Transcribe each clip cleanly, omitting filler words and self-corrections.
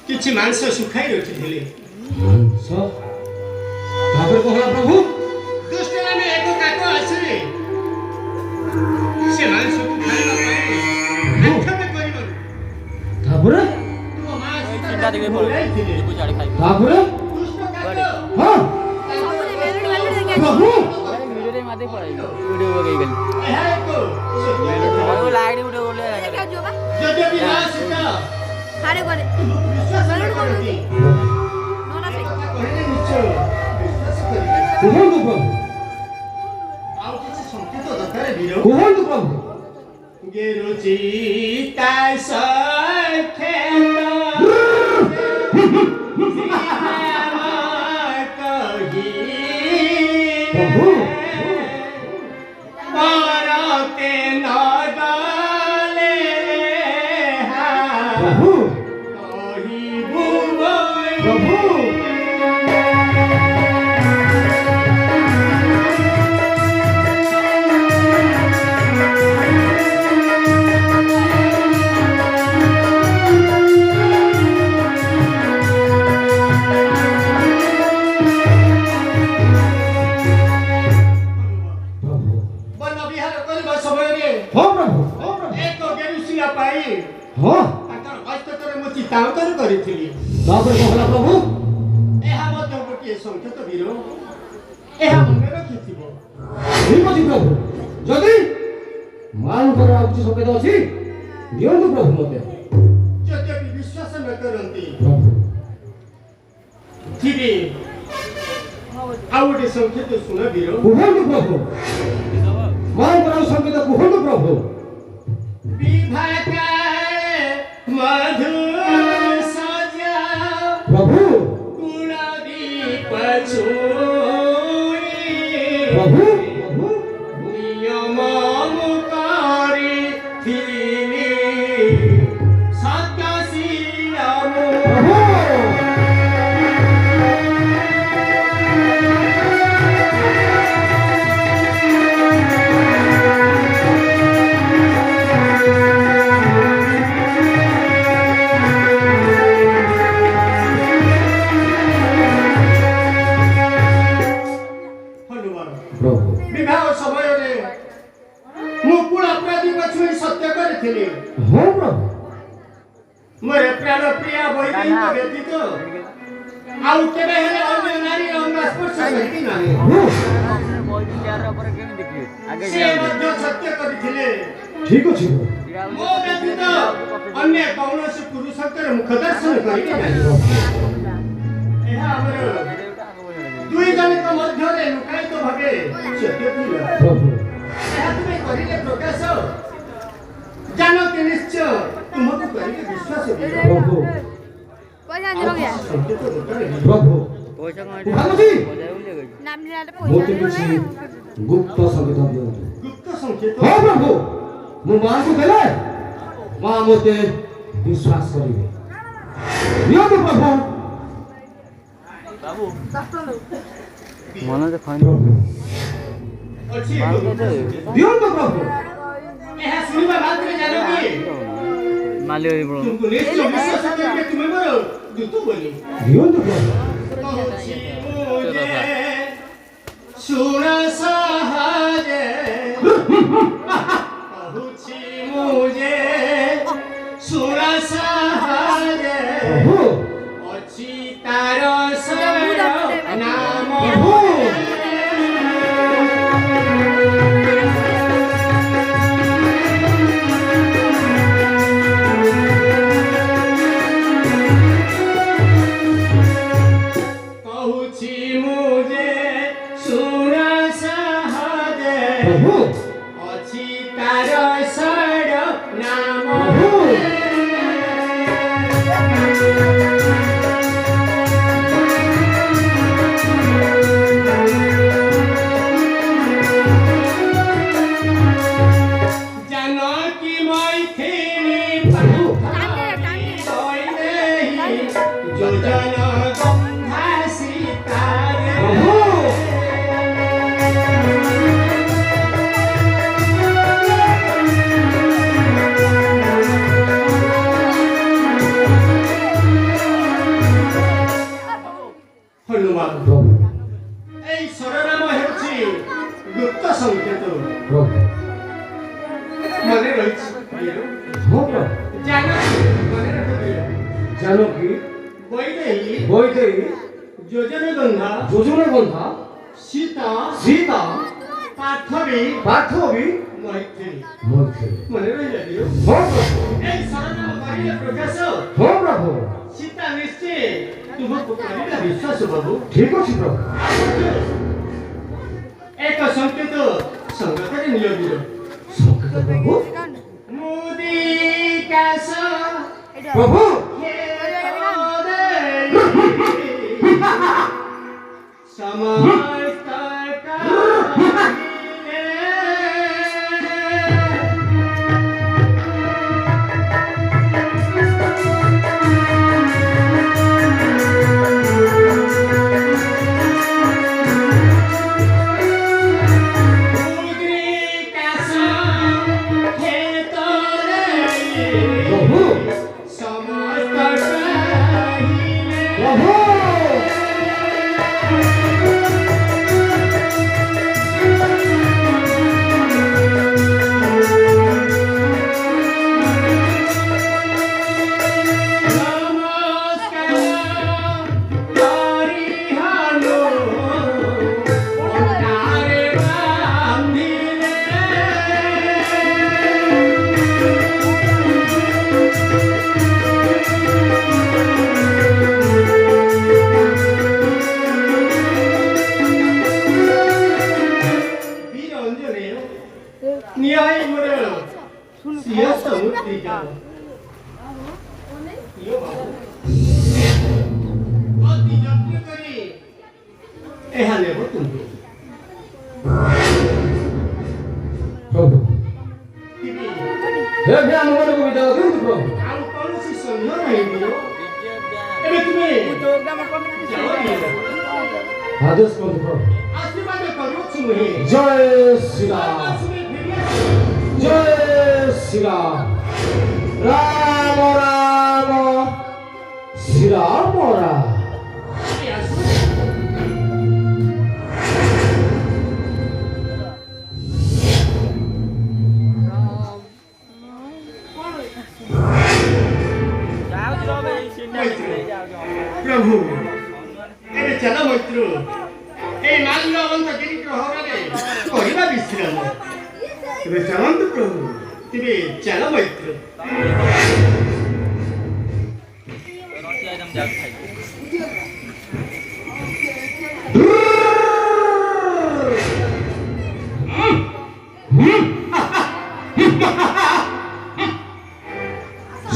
କିଛି ମାଂସ ଶୁଖାଇ ରଖିଥିଲେ। ମାଂସ ତାପରେ କଣ ହେଲା ପ୍ରଭୁ? ଦୁଷ୍ଟମାନେ ଏକ କାକ ଆସିଲେ ସେ ମାଂସକୁ ଖାଇବା ପାଇଁ ଆକ୍ଷେପ କରିବାରୁ ତାପରେ ତୁମ ମା ସୀତା ବୋଲାଇଥିଲେ। ତାପରେ ଦୁଷ୍ଟ କାକ ହଁ ପ୍ରଭୁ ଏହା ଏକ ଯଦ୍ୟପି ମା ସୀତା ବିଶ୍ୱାସ ନ କରନ୍ତି କହିଲେ ନିଶ୍ଚୟ ବିଶ୍ୱାସ କରିବେ। କୁହନ୍ତୁ ପ୍ରଭୁ, ଆଉ କିଛି ସଂକେତ ଦରକାର ବୀର। କୁହନ୍ତୁ ପ୍ରଭୁ। ଗେରୁଚି ତା ସଖେତ ପ୍ରଭୁ পরতে নগলে প্রভু কহিবু প্রভু বন বিহার করিবা সময়ে ହଁ ପ୍ରଭୁ ଏକ ଗେରୁସିଆ ପାଇ ହଁ ତାଙ୍କର ହସ୍ତକରେ ମୁଁ ଚିତ୍ତାଙ୍କନ କରିଥିଲି। ତାପରେ କଣ ହେଲା ପ୍ରଭୁ? ଏହା ମଧ୍ୟ ଗୋଟିଏ ସଂକେତ ବୀର, ଏହା ମନେ ରଖିଥିବ। ଠିକ ଅଛି ପ୍ରଭୁ, ଯଦି ମାନଙ୍କର ଆଉ କିଛି ସଂକେତ ଅଛି ଦିଅନ୍ତୁ ପ୍ରଭୁ ମୋତେ। ଯଦ୍ୟପି ବିଶ୍ୱାସ ନ କରନ୍ତି ପ୍ରଭୁ ଥିବେ ଆଉ ଗୋଟେ ସଂକେତ ଶୁଣ ବୀର। କୁହନ୍ତୁ ପ୍ରଭୁ, ମାନଙ୍କର ଆଉ ସଂକେତ କୁହନ୍ତୁ ପ୍ରଭୁ। বিভাকা মধু সজা ପ୍ରଭୁ কুড়ি পছুই ପ୍ରଭୁ নিয়ম মুকারি থিলি সত্যশীলম ପ୍ରଭୁ হনুমান ପ୍ରଭୁ বিবাহ সময়ে মুকুল অপরাধী পছুই সত্য করেছিলি। ହଁ ପ୍ରଭୁ মোর প্রাণ প্রিয়া বৈদেহীଙ୍କ ବ୍ୟତୀତ ଆଉ କେବେ ହେଲେ ଅନ୍ୟ ନାରୀ ଅଙ୍ଗ ସ୍ପର୍ଶ କରିବି ନାହିଁ। ସେ ମଧ୍ୟ ସତ୍ୟ କରିଥିଲେ ଠିକ ଅଛି ପ୍ରଭୁ। ମୋ ବ୍ୟତୀତ ଅନ୍ୟ କୌଣସି ପୁରୁଷଙ୍କର ମୁଖ ଦର୍ଶନ କରିବେ ନାହିଁ। ଏହା ଆମର ଦୁଇ ଜଣଙ୍କ ମଧ୍ୟରେ ଲୁକାୟିତ ଭାବେ ସତ୍ୟ ଥିଲା। ପ୍ରଭୁ ଏହା ତୁମେ କରିଲେ ପ୍ରକାଶ ଜାଣ କି ନିଶ୍ଚୟ ତୁମକୁ କରିବେ ବିଶ୍ୱାସ ବୀର। ପ୍ରଭୁ ସଂକେତ ଦରକାର ନାହିଁ। ପ୍ରଭୁ ପଇସା କଣ ତୁ ଭାବୁଛି ମୋତେ ଏଠି କିଛି ଗୁପ୍ତ ସଂକେତ ଦିଅନ୍ତୁ। ଗୁପ୍ତ ସଂକେତ ହଁ ପ୍ରଭୁ ମୁଁ ମାଙ୍କୁ ଦେଲେ ମା ମୋତେ ବିଶ୍ୱାସ କରିବେ। ଦିଅନ୍ତୁ ପ୍ରଭୁ। ମନ ଯେ ଖଣି ପ୍ରଭୁ ଅଛି ଦିଅନ୍ତୁ ପ୍ରଭୁ। ଏହା ଶୁଣିବା ମାତ୍ରେ ଜାଣ କି ମାଲି ହୋଇ ପଡ ତୁମକୁ ନିଶ୍ଚୟ ବିଶ୍ୱାସ କରିବେ ତୁମେ ମୋର ଦୂତ ବୋଲି। ଦିଅନ୍ତୁ ପ୍ରଭୁ। କହୁଛି ମୁଁ ଯେ ଶୁଣ ସହଜେ କହୁଛି ମୁଁ ଯେ ଶୁଣ ସହଜେ ପ୍ରଭୁ ଅଛି ତାର ଶରଣ ନାମ ପ୍ରଭୁ କହୁଛି ମୁଁ ଯେ ଶୁଣ ସହଜେ ପ୍ରଭୁ ଅଛି ତାର ଶରଣ ନାମ ପ୍ରଭୁ ଜାନକୀ ମୈଥିଳୀ ଯୋଜନ ଗନ୍ଧା ସୀତାରେ ହନୁମାନ ପ୍ରଭୁ এই ସରନାମ ହେଉଛି ଗୁପ୍ତ ସଂକେତ ପ୍ରଭୁ ମନେ ରହିଛି ପ୍ରିୟ। ହଁ ପ୍ରଭୁ ଜାନକୀ ମନେ ରଖିବେ ଜାନକୀ ବୈଦେହୀ ବୈଦେହୀ ଯୋଜନଗନ୍ଧା ଯୋଜନା ବନ୍ଧା ସୀତା ସୀତା ପାର୍ଥବୀ ପାର୍ଥବୀ ମୈଥିଳୀ ମୈଥିଳୀ ମନେ ରହିଲା ପ୍ରିୟ। ହଁ ପ୍ରଭୁ এই ସରନାମ କରିଲେ ପ୍ରକାଶ ହଁ ପ୍ରଭୁ ସୀତା ନିଶ୍ଚୟ ତୁମକୁ କରିଲା ବିଶ୍ୱାସ ବାବୁ। ଠିକ ଅଛି ପ୍ରଭୁ। ଏକ ସଂକେତ ସଂଗତରେ ନିୟୋଜିତ ସଂକେତ ପ୍ରଭୁ ମୁଦିକାଶ ପ୍ରଭୁ ସମସ୍ତ ପ୍ରଭୁ ସମସ୍ତ ପ୍ରଭୁ न्याय मोर सिंह समुद्री का यो बाबू अति यत्न करी एहा लेबो तुमको ପ୍ରଭୁ तिमी हे हे ଆମ ମାନଙ୍କୁ ବିଦାୟ ଦିଅନ୍ତୁ ପ୍ରଭୁ। ଆଉ କୌଣସି ସନ୍ଦେହ ନାହିଁ ଦିଅ ଏବେ ତୁମେ ଆଦେଶ କରନ୍ତୁ ପ୍ରଭୁ। ଆଶୀର୍ବାଦ କରୁଅଛୁ ମୁହିଁ ଜୟ ଶ୍ରୀରାମ ଜୟ ଶ୍ରୀରାମ ରାମ ରାମ ଶ୍ରୀରାମ ରାମ। प्रभु ଏବେ ଚାଲ ମୈତ୍ର এই ମାଲ୍ୟବନ୍ତ ଗିରି ଗ୍ରହରେ କରିବା ବିଶ୍ରାମ ଏବେ ଚାଲନ୍ତୁ ପ୍ରଭୁ ତେବେ ଚାଲ ମୈତ୍ର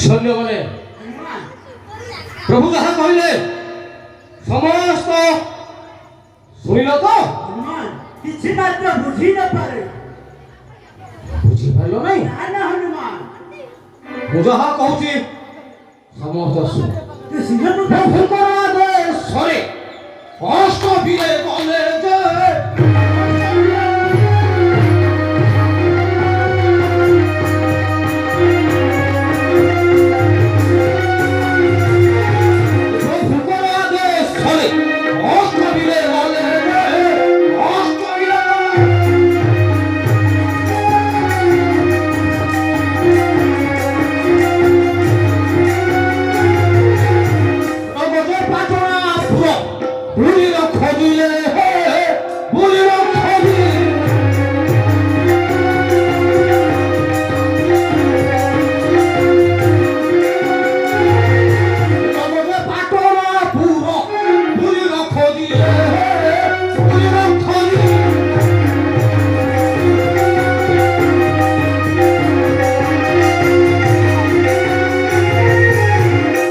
ସୈନ୍ୟମାନେ ପ୍ରଭୁ ଯାହା ସମସ୍ତ ଶୁଣିଲ ତ? ହନୁମାନ କିଛି ମାତ୍ର ବୁଝି ନପାରେ। ବୁଝିପାରିଲ ନାହିଁ? ନା ନା ହନୁମାନ ମୁଁ ଯାହା କହୁଛି ସମସ୍ତ ଶୁଣ। ତୁ ସିଂହକୁ ପ୍ରଭୁଙ୍କର ଆଦେଶରେ ଅଷ୍ଟମୀରେ ଗଲେ ଯେ ପ୍ରଭୁଙ୍କର ଆଦେଶରେ ଅଷ୍ଟମୀରେ ଗଲେ ଯେ ଅଷ୍ଟମୀରେ নগদে পাটনা পুরো বুড়ির খোঁজিলে হে বুড়ির খোঁজি নগদে পাটনা পুরো বুড়ির খোঁজিলে হে বুড়ির খোঁজি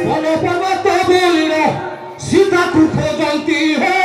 বন পর্বত বুলির সীতাକୁ ଖୋଜନ୍ତି ହେ